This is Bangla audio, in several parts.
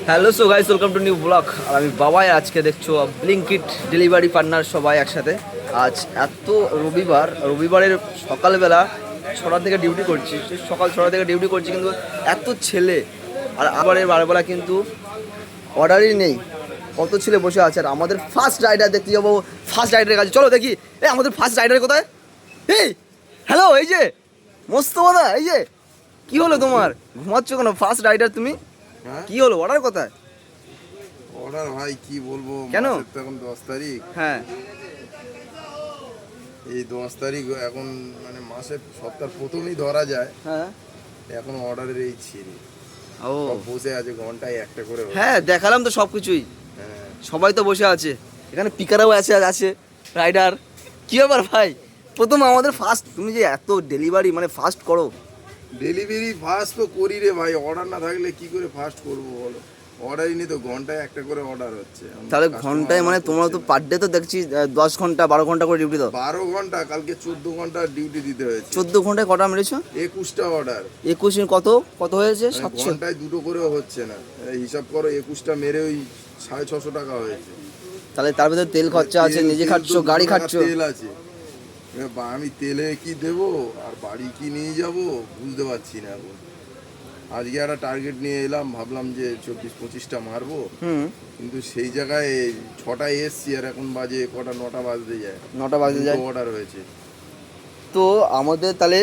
Hello so guys, welcome to new blog. আর আমি বাবাই। আজকে দেখছো ব্লিঙ্কিট ডেলিভারি পার্টনার সবাই একসাথে। আজ এত রবিবারের সকালবেলা 6টা থেকে ডিউটি করছি, সকাল 6টা থেকে ডিউটি করছি, কিন্তু এত ছেলে আর আবার বারবেলা কিন্তু অর্ডারই নেই। কত ছেলে বসে আছে। আর আমাদের ফার্স্ট রাইডার দেখতে যাবো, ফার্স্ট রাইডারের কাছে চলো দেখি। আমাদের ফার্স্ট রাইডার কোথায়? এই হ্যালো, এই যে মোস্তফা, এই যে কি হলো তোমার? ঘুমাচ্ছ কেন? ফার্স্ট রাইডার তুমি, হ্যাঁ কি হলো? অর্ডার কোথায়? অর্ডার ভাই কি বলবো, কেন? মাসের তো এখন 10 তারিখ। হ্যাঁ, এই 10 তারিখ এখন মানে মাসের সপ্তাহের প্রথমেই ধরা যায়। হ্যাঁ, এখন অর্ডারের এই ছিরি ও সব বসে আছে ঘন্টায় একটা করে হচ্ছে। হ্যাঁ, দেখালাম তো সব কিছুই। হ্যাঁ সবাই তো বসে আছে, এখানে পিকারও আছে রাইডার। কি ব্যাপার ভাই? প্রথম আমাদের ফার্স্ট, তুমি যে এত ডেলিভারি মানে ফার্স্ট করো। ডেলিভারি ফাস্ট তো করি রে ভাই, অর্ডার না থাকলে কি করে ফাস্ট করবো বলো? অর্ডারই নেই তো, ঘন্টায় একটা করে অর্ডার হচ্ছে। তাহলে ঘন্টায় মানে তোমরা তো পার ডে তো দেখছি 10 ঘন্টা 12 ঘন্টা করে ডিউটি দাও। 12 ঘন্টা, কালকে 14 ঘন্টা ডিউটি দিতে হয়েছে। 14 ঘন্টায় কটা মেরেছো? 21টা অর্ডার। 21 কত কত হয়েছে? 700। ঘন্টায় দুটো করেও হচ্ছে না, হিসাব করো 21টা মেরে ওই 650 টাকা হয়েছে। তাহলে তার ভিতরে তেল খরচা আছে, নিজে খাচ্ছো, গাড়ি খাচ্ছো। তেল আছে, এবার আমি তেলে কি দেবো আর বাড়ি কি নিয়ে যাব বুঝতে পারছি না এখন। আজকে একটা টার্গেট নিয়ে এলাম, ভাবলাম যে 24-25টা মারবো, কিন্তু সেই জায়গায় 6টায় এসছি আর এখন বাজে কটা, 9টা বাজতে যায়। 9টা বাজে যায়। অর্ডার হয়েছে। তো আমাদের তাহলে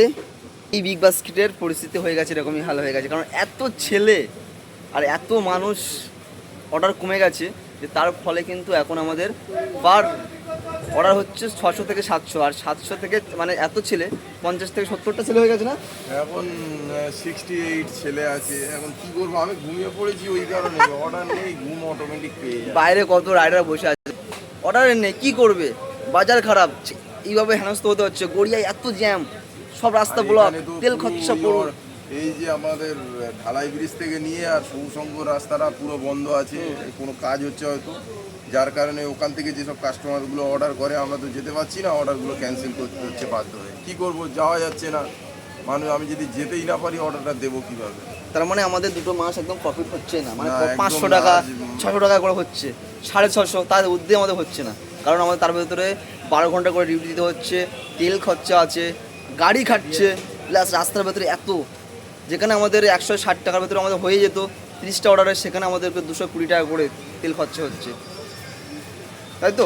এই বিগ বাস্কেটের পরিস্থিতি হয়ে গেছে, এরকমই হাল হয়ে গেছে, কারণ এত ছেলে আর এত মানুষ অর্ডার কমে গেছে, যে তার ফলে কিন্তু এখন আমাদের পার অর্ডার হচ্ছে 600 থেকে 700, আর 700 থেকে মানে এত ছেলে 50 থেকে 70টা ছেলে হয়ে গেছে না এখন 68 ছেলে আছে। এখন কি করবো, আমি ঘুমিয়ে পড়েছি ওই কারণে, অর্ডার নেই, ঘুম অটোমেটিক পেয়ে যায়। বাইরে কত রাইডার বসে আছে, অর্ডার নেই, কি করবে? বাজার খারাপ, এইভাবে হেনস্থ হতে হচ্ছে। গড়িয়ায় এত জ্যাম, সব রাস্তা আর ব্লক, এখানে তো তেল পুরো খরচা পুরো। এই যে আমাদের ঢালাই ব্রিজ থেকে নিয়ে আর সৌসংঘ রাস্তাটা পুরো বন্ধ আছে, কোনো কাজ হচ্ছে হয়তো, যার কারণে ওখান থেকে যেসব কাস্টমারগুলো অর্ডার করে আমরা তো যেতে পারছি না, অর্ডারগুলো ক্যান্সেল করতে হচ্ছে বাধ্য হয়ে। কী করবো, যাওয়া যাচ্ছে না। মানুষ, আমি যদি যেতেই না পারি অর্ডারটা দেবো কীভাবে? তার মানে আমাদের দুটো মাস একদম প্রফিট হচ্ছে না, মানে না, একদম 500 টাকা না। 600 টাকা করে হচ্ছে, 650, তার ঊর্ধ্বে আমাদের হচ্ছে না। কারণ আমাদের তার ভেতরে 12 ঘন্টা করে ডিউটি দিতে হচ্ছে, তেল খরচা আছে, গাড়ি খাচ্ছে, প্লাস রাস্তার ভেতরে এত, যেখানে আমাদের 160 টাকার ভেতরে আমাদের হয়ে যেত 30টা অর্ডারে, সেখানে আমাদেরকে 220 টাকা করে তেল খরচা হচ্ছে, তাই তো?